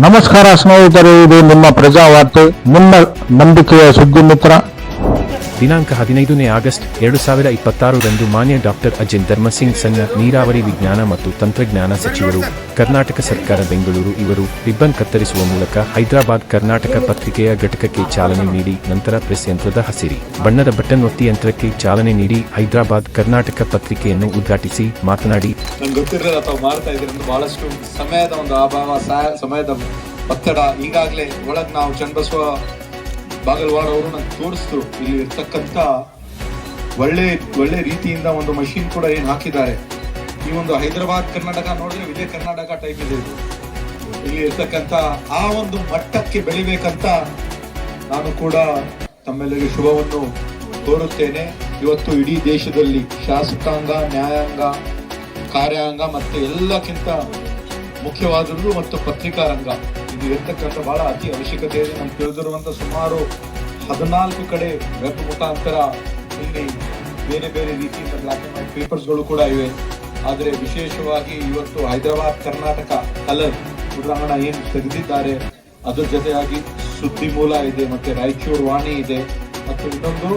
ನಮಸ್ಕಾರ ಸ್ನೇಹಿತರೆ, ಇದು ನಿಮ್ಮ ಪ್ರಜಾವಾರ್ತೆ, ನಿಮ್ಮ ನಂಬಿಕೆಯ ಸುದ್ದಿ ಮಿತ್ರ. ದಿನಾಂಕ 15ನೇ ಆಗಸ್ಟ್ 2026ರಂದು ಮಾನ್ಯ ಡಾಕ್ಟರ್ ಅಜಿತ್ ಧರ್ಮಸಿಂಗ್ ಸಣ್ಣ ನೀರಾವರಿ ವಿಜ್ಞಾನ ಮತ್ತು ತಂತ್ರಜ್ಞಾನ ಸಚಿವರು, ಕರ್ನಾಟಕ ಸರ್ಕಾರ ಬೆಂಗಳೂರು ಇವರು ರಿಬ್ಬನ್ ಕತ್ತರಿಸುವ ಮೂಲಕ ಹೈದರಾಬಾದ್ ಕರ್ನಾಟಕ ಪತ್ರಿಕೆಯ ಘಟಕಕ್ಕೆ ಚಾಲನೆ ನೀಡಿ ನಂತರ ಪ್ರೆಸ್ ಯಂತ್ರದ ಹಸಿರಿ ಬಣ್ಣದ ಬಟನ್ ಒತ್ತಿ ಯಂತ್ರಕ್ಕೆ ಚಾಲನೆ ನೀಡಿ ಹೈದರಾಬಾದ್ ಕರ್ನಾಟಕ ಪತ್ರಿಕೆಯನ್ನು ಉದ್ಘಾಟಿಸಿ ಮಾತನಾಡಿ, ಗೊತ್ತಿರಲಿಲ್ಲ ತಾವು ಮಾಡ್ತಾ ಇದ್ರಿಂದ ಬಹಳಷ್ಟು ಸಮಯದ ಒಂದು ಅಭಾವ, ಸಮಯದ ಒತ್ತಡ. ಈಗಾಗಲೇ ಒಳಗೆ ನಾವು ಚನ್ನಬಸವ ಬಾಗಲವಾಡ ಅವರು ನಂಗೆ ತೋರಿಸಿದ್ರು, ಇಲ್ಲಿ ಇರ್ತಕ್ಕಂಥ ಒಳ್ಳೆ ರೀತಿಯಿಂದ ಒಂದು ಮಷೀನ್ ಕೂಡ ಏನು ಹಾಕಿದ್ದಾರೆ. ಈ ಒಂದು ಹೈದರಾಬಾದ್ ಕರ್ನಾಟಕ ನೋಡಿದ್ರೆ ವಿಜಯ ಕರ್ನಾಟಕ ಟೈಪ್ ಇದೆ. ಇಲ್ಲಿ ಇರ್ತಕ್ಕಂಥ ಆ ಒಂದು ಮಟ್ಟಕ್ಕೆ ಬೆಳಿಬೇಕಂತ ನಾನು ಕೂಡ ತಮ್ಮೆಲ್ಲರಿಗೆ ಶುಭವನ್ನು ಕೋರುತ್ತೇನೆ. ಇವತ್ತು ಇಡೀ ದೇಶದಲ್ಲಿ ಶಾಸಕಾಂಗ, ನ್ಯಾಯಾಂಗ, ಕಾರ್ಯಾಂಗ ಮತ್ತೆ ಎಲ್ಲಕ್ಕಿಂತ ಮುಖ್ಯವಾದದ್ದು ಮತ್ತು ಪತ್ರಿಕಾ ರಂಗ ಇದು ಇರ್ತಕ್ಕಂಥ ಬಹಳ ಅತಿ ಅವಶ್ಯಕತೆ ಇದೆ. ನಮ್ಗೆ ತಿಳಿದಿರುವಂತ ಸುಮಾರು 14 ಕಡೆ ವೆಬ್ ಮುಖಾಂತರ ಇಲ್ಲಿ ಬೇರೆ ಬೇರೆ ರೀತಿಯಿಂದ ಬ್ಲಾಕ್ ಅಂಡ್ ವೈಟ್ ಪೇಪರ್ಸ್ಗಳು ಕೂಡ ಇವೆ. ಆದರೆ ವಿಶೇಷವಾಗಿ ಇವತ್ತು ಹೈದರಾಬಾದ್ ಕರ್ನಾಟಕ ಕಲರ್ ಉದಾಹರಣ ಏನು ತೆಗೆದಿದ್ದಾರೆ, ಅದ್ರ ಜೊತೆಯಾಗಿ ಸುದ್ದಿ ಮೂಲ ಇದೆ, ಮತ್ತೆ ರಾಯಚೂರು ವಾಣಿ ಇದೆ, ಮತ್ತು ಇನ್ನೊಂದು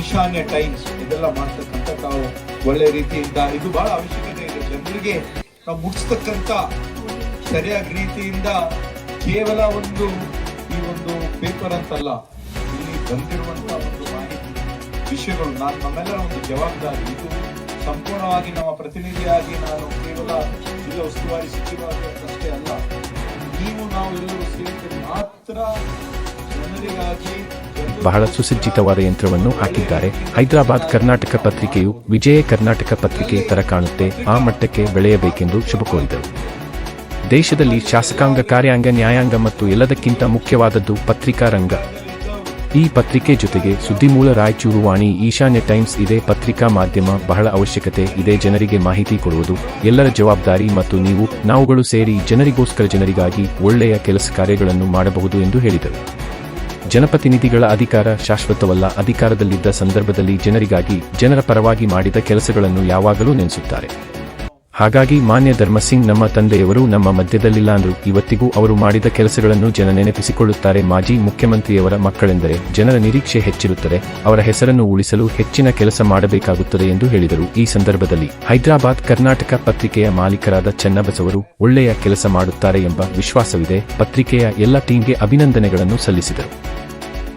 ಈಶಾನ್ಯ ಟೈಮ್ಸ್ ಇದೆಲ್ಲ ಮಾಡ್ತಕ್ಕಂಥ ತಾವು ಒಳ್ಳೆ ರೀತಿಯಿಂದ ಇದು ಬಹಳ ಅವಶ್ಯಕತೆ ಇದೆ. ಜನರಿಗೆ ನಾವು ಮುಗಿಸ್ತಕ್ಕಂಥ ಸರಿಯಾದ ರೀತಿಯಿಂದ ಕೇವಲ ಈ ಒಂದು ಪೇಪರ್ ಅಂತಲ್ಲ, ಇಲ್ಲಿ ಬಂದಿರುವಂತಹ ಒಂದು ಮಾಹಿತಿ ವಿಷಯಗಳು ನಮ್ಮೆಲ್ಲರ ಒಂದು ಜವಾಬ್ದಾರಿ. ಇದು ಸಂಪೂರ್ಣವಾಗಿ ನಮ್ಮ ಪ್ರತಿನಿಧಿಯಾಗಿ ನಾನು ಕೇವಲ ಜಿಲ್ಲಾ ಉಸ್ತುವಾರಿ ಸಚಿವರಾಗಿ ಅಷ್ಟೇ ಅಲ್ಲ, ನಾವು ಎಲ್ಲರೂ ಸೇರಿದ್ರೆ ಮಾತ್ರ ಜನರಿಗಾಗಿ ಬಹಳ ಸುಸಜ್ಜಿತವಾದ ಯಂತ್ರವನ್ನು ಹಾಕಿದ್ದಾರೆ. ಹೈದರಾಬಾದ್ ಕರ್ನಾಟಕ ಪತ್ರಿಕೆಯು ವಿಜಯ ಕರ್ನಾಟಕ ಪತ್ರಿಕೆ ತರ ಕಾಣುತ್ತೆ, ಆ ಮಟ್ಟಕ್ಕೆ ಬೆಳೆಯಬೇಕೆಂದು ಶುಭ ಕೋರಿದರು. ದೇಶದಲ್ಲಿ ಶಾಸಕಾಂಗ, ಕಾರ್ಯಾಂಗ, ನ್ಯಾಯಾಂಗ ಮತ್ತು ಎಲ್ಲದಕ್ಕಿಂತ ಮುಖ್ಯವಾದದ್ದು ಪತ್ರಿಕಾ ರಂಗ. ಈ ಪತ್ರಿಕೆ ಜೊತೆಗೆ ಸುದ್ದಿಮೂಲ ರಾಯಚೂರು ವಾಣಿ, ಈಶಾನ್ಯ ಟೈಮ್ಸ್ ಇದೆ. ಪತ್ರಿಕಾ ಮಾಧ್ಯಮ ಬಹಳ ಅವಶ್ಯಕತೆ ಇದೆ. ಜನರಿಗೆ ಮಾಹಿತಿ ಕೊಡುವುದು ಎಲ್ಲರ ಜವಾಬ್ದಾರಿ ಮತ್ತು ನಾವುಗಳು ಸೇರಿ ಜನರಿಗೋಸ್ಕರ, ಜನರಿಗಾಗಿ ಒಳ್ಳೆಯ ಕೆಲಸ ಕಾರ್ಯಗಳನ್ನು ಮಾಡಬಹುದು ಎಂದು ಹೇಳಿದರು. ಜನಪ್ರತಿನಿಧಿಗಳ ಅಧಿಕಾರ ಶಾಶ್ವತವಲ್ಲ. ಅಧಿಕಾರದಲ್ಲಿದ್ದ ಸಂದರ್ಭದಲ್ಲಿ ಜನರಿಗಾಗಿ, ಜನರ ಪರವಾಗಿ ಮಾಡಿದ ಕೆಲಸಗಳನ್ನು ಯಾವಾಗಲೂ ನೆನೆಸುತ್ತಾರೆ. ಹಾಗಾಗಿ ಮಾನ್ಯ ಧರ್ಮಸಿಂಗ್ ನಮ್ಮ ತಂದೆಯವರು ನಮ್ಮ ಮಧ್ಯದಲ್ಲಿಲ್ಲ ಅಂದ್ರು ಇವತ್ತಿಗೂ ಅವರು ಮಾಡಿದ ಕೆಲಸಗಳನ್ನು ಜನ ನೆನಪಿಸಿಕೊಳ್ಳುತ್ತಾರೆ. ಮಾಜಿ ಮುಖ್ಯಮಂತ್ರಿಯವರ ಮಕ್ಕಳೆಂದರೆ ಜನರ ನಿರೀಕ್ಷೆ ಹೆಚ್ಚಿರುತ್ತದೆ. ಅವರ ಹೆಸರನ್ನು ಉಳಿಸಲು ಹೆಚ್ಚಿನ ಕೆಲಸ ಮಾಡಬೇಕಾಗುತ್ತದೆ ಎಂದು ಹೇಳಿದರು. ಈ ಸಂದರ್ಭದಲ್ಲಿ ಹೈದರಾಬಾದ್ ಕರ್ನಾಟಕ ಪತ್ರಿಕೆಯ ಮಾಲೀಕರಾದ ಚನ್ನಬಸವರು ಒಳ್ಳೆಯ ಕೆಲಸ ಮಾಡುತ್ತಾರೆ ಎಂಬ ವಿಶ್ವಾಸವಿದೆ. ಪತ್ರಿಕೆಯ ಎಲ್ಲ ಟೀಮ್ಗೆ ಅಭಿನಂದನೆಗಳನ್ನು ಸಲ್ಲಿಸಿದರು.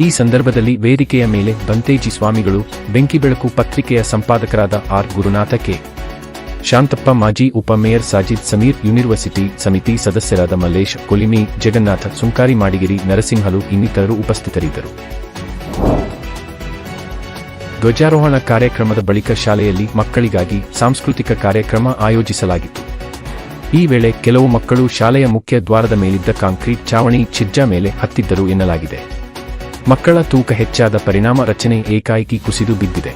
ಈ ಸಂದರ್ಭದಲ್ಲಿ ವೇದಿಕೆಯ ಮೇಲೆ ಬಂತೇಜಿ ಸ್ವಾಮಿಗಳು, ಬೆಂಕಿಬೆಳಕು ಪತ್ರಿಕೆಯ ಸಂಪಾದಕರಾದ ಆರ್ ಗುರುನಾಥ, ಕೆ ಶಾಂತಪ್ಪ, ಮಾಜಿ ಉಪಮೇಯರ್ ಸಾಜಿದ್ ಸಮೀರ್, ಯೂನಿವರ್ಸಿಟಿ ಸಮಿತಿ ಸದಸ್ಯರಾದ ಮಲ್ಲೇಶ್ ಕೊಲಿಮಿ, ಜಗನ್ನಾಥ ಸುಂಕಾರಿ, ಮಾಡಿಗಿರಿ ನರಸಿಂಹಲು ಇನ್ನಿತರರು ಉಪಸ್ಥಿತರಿದ್ದರು. ಧ್ವಜಾರೋಹಣ ಕಾರ್ಯಕ್ರಮದ ಬಳಿಕ ಶಾಲೆಯಲ್ಲಿ ಮಕ್ಕಳಿಗಾಗಿ ಸಾಂಸ್ಕೃತಿಕ ಕಾರ್ಯಕ್ರಮ ಆಯೋಜಿಸಲಾಗಿತ್ತು. ಈ ವೇಳೆ ಕೆಲವು ಮಕ್ಕಳು ಶಾಲೆಯ ಮುಖ್ಯ ದ್ವಾರದ ಮೇಲಿದ್ದ ಕಾಂಕ್ರೀಟ್ ಚಾವಣಿ ಛಿದ್ರ ಮೇಲೆ ಹತ್ತಿದ್ದರು ಎನ್ನಲಾಗಿದೆ. ಮಕ್ಕಳ ತೂಕ ಹೆಚ್ಚಾದ ಪರಿಣಾಮ ರಚನೆ ಏಕಾಏಕಿ ಕುಸಿದು ಬಿದ್ದಿದೆ.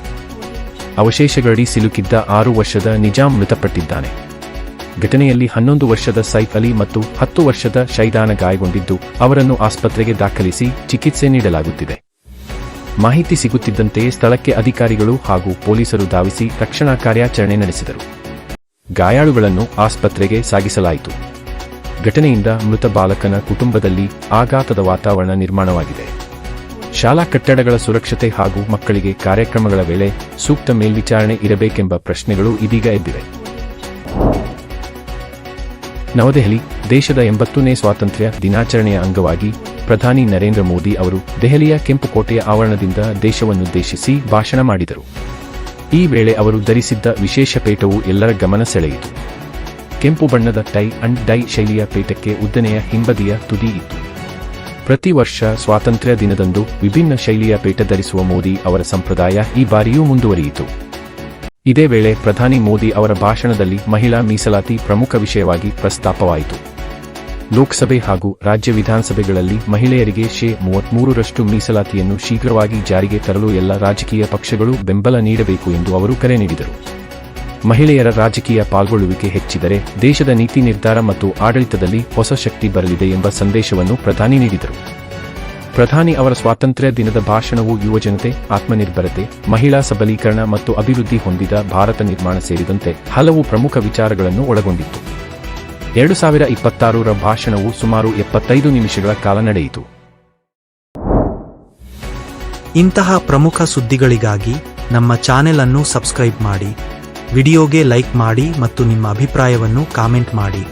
ಅವಶೇಷಗಳಡಿ ಸಿಲುಕಿದ್ದ 6 ವರ್ಷದ ನಿಜಾಂ ಮೃತಪಟ್ಟಿದ್ದಾನೆ. ಘಟನೆಯಲ್ಲಿ 11 ವರ್ಷದ ಸೈಫ್ ಅಲಿ ಮತ್ತು 10 ವರ್ಷದ ಶೈದಾನ ಗಾಯಗೊಂಡಿದ್ದು, ಅವರನ್ನು ಆಸ್ಪತ್ರೆಗೆ ದಾಖಲಿಸಿ ಚಿಕಿತ್ಸೆ ನೀಡಲಾಗುತ್ತಿದೆ. ಮಾಹಿತಿ ಸಿಗುತ್ತಿದ್ದಂತೆಯೇ ಸ್ಥಳಕ್ಕೆ ಅಧಿಕಾರಿಗಳು ಹಾಗೂ ಪೊಲೀಸರು ಧಾವಿಸಿ ರಕ್ಷಣಾ ಕಾರ್ಯಾಚರಣೆ ನಡೆಸಿದರು. ಗಾಯಾಳುಗಳನ್ನು ಆಸ್ಪತ್ರೆಗೆ ಸಾಗಿಸಲಾಯಿತು. ಘಟನೆಯಿಂದ ಮೃತ ಬಾಲಕನ ಕುಟುಂಬದಲ್ಲಿ ಆಘಾತದ ವಾತಾವರಣ ನಿರ್ಮಾಣವಾಗಿದೆ. ಶಾಲಾ ಕಟ್ಟಡಗಳ ಸುರಕ್ಷತೆ ಹಾಗೂ ಮಕ್ಕಳಿಗೆ ಕಾರ್ಯಕ್ರಮಗಳ ವೇಳೆ ಸೂಕ್ತ ಮೇಲ್ವಿಚಾರಣೆ ಇರಬೇಕೆಂಬ ಪ್ರಶ್ನೆಗಳು ಇದೀಗ ಎದ್ದಿವೆ. ನವದೆಹಲಿ, ದೇಶದ 80ನೇ ಸ್ವಾತಂತ್ರ್ಯ ದಿನಾಚರಣೆಯ ಅಂಗವಾಗಿ ಪ್ರಧಾನಿ ನರೇಂದ್ರ ಮೋದಿ ಅವರು ದೆಹಲಿಯ ಕೆಂಪುಕೋಟೆಯ ಆವರಣದಿಂದ ದೇಶವನ್ನುದ್ದೇಶಿಸಿ ಭಾಷಣ ಮಾಡಿದರು. ಈ ವೇಳೆ ಅವರು ಧರಿಸಿದ್ದ ವಿಶೇಷ ಪೇಟವು ಎಲ್ಲರ ಗಮನ ಸೆಳೆಯಿತು. ಕೆಂಪು ಬಣ್ಣದ ಟೈ ಅಂಡ್ ಡೈ ಶೈಲಿಯ ಪೇಟಕ್ಕೆ ಉದ್ದನೆಯ ಹಿಂಬದಿಯ ತುದಿ ಇತ್ತು. ಪ್ರತಿ ವರ್ಷ ಸ್ವಾತಂತ್ರ್ಯ ದಿನದಂದು ವಿಭಿನ್ನ ಶೈಲಿಯ ಪೇಟ ಧರಿಸುವ ಮೋದಿ ಅವರ ಸಂಪ್ರದಾಯ ಈ ಬಾರಿಯೂ ಮುಂದುವರಿಯಿತು. ಇದೇ ವೇಳೆ ಪ್ರಧಾನಿ ಮೋದಿ ಅವರ ಭಾಷಣದಲ್ಲಿ ಮಹಿಳಾ ಮೀಸಲಾತಿ ಪ್ರಮುಖ ವಿಷಯವಾಗಿ ಪ್ರಸ್ತಾಪವಾಯಿತು. ಲೋಕಸಭೆ ಹಾಗೂ ರಾಜ್ಯ ವಿಧಾನಸಭೆಗಳಲ್ಲಿ ಮಹಿಳೆಯರಿಗೆ 33% ಮೀಸಲಾತಿಯನ್ನು ಶೀಘ್ರವಾಗಿ ಜಾರಿಗೆ ತರಲು ಎಲ್ಲ ರಾಜಕೀಯ ಪಕ್ಷಗಳು ಬೆಂಬಲ ನೀಡಬೇಕು ಎಂದು ಅವರು ಕರೆ ನೀಡಿದರು. ಮಹಿಳೆಯರ ರಾಜಕೀಯ ಪಾಲ್ಗೊಳ್ಳುವಿಕೆ ಹೆಚ್ಚಿದರೆ ದೇಶದ ನೀತಿ ನಿರ್ಧಾರ ಮತ್ತು ಆಡಳಿತದಲ್ಲಿ ಹೊಸ ಶಕ್ತಿ ಬರಲಿದೆ ಎಂಬ ಸಂದೇಶವನ್ನು ಪ್ರಧಾನಿ ನೀಡಿದರು. ಪ್ರಧಾನಿ ಅವರ ಸ್ವಾತಂತ್ರ್ಯ ದಿನದ ಭಾಷಣವು ಯುವಜನತೆ, ಆತ್ಮನಿರ್ಭರತೆ, ಮಹಿಳಾ ಸಬಲೀಕರಣ ಮತ್ತು ಅಭಿವೃದ್ಧಿ ಹೊಂದಿದ ಭಾರತ ನಿರ್ಮಾಣ ಸೇರಿದಂತೆ ಹಲವು ಪ್ರಮುಖ ವಿಚಾರಗಳನ್ನು ಒಳಗೊಂಡಿತ್ತು. 2026ರ ಭಾಷಣವು ಸುಮಾರು 75 ನಿಮಿಷಗಳ ಕಾಲ ನಡೆಯಿತು. ಇಂತಹ ಪ್ರಮುಖ ಸುದ್ದಿಗಳಿಗಾಗಿ ನಮ್ಮ ಚಾನೆಲ್ ಅನ್ನು ಸಬ್ಸ್ಕ್ರೈಬ್ ಮಾಡಿ, ವಿಡಿಯೋಗೆ ಲೈಕ್ ಮಾಡಿ ಮತ್ತು ನಿಮ್ಮ ಅಭಿಪ್ರಾಯವನ್ನು ಕಾಮೆಂಟ್ ಮಾಡಿ.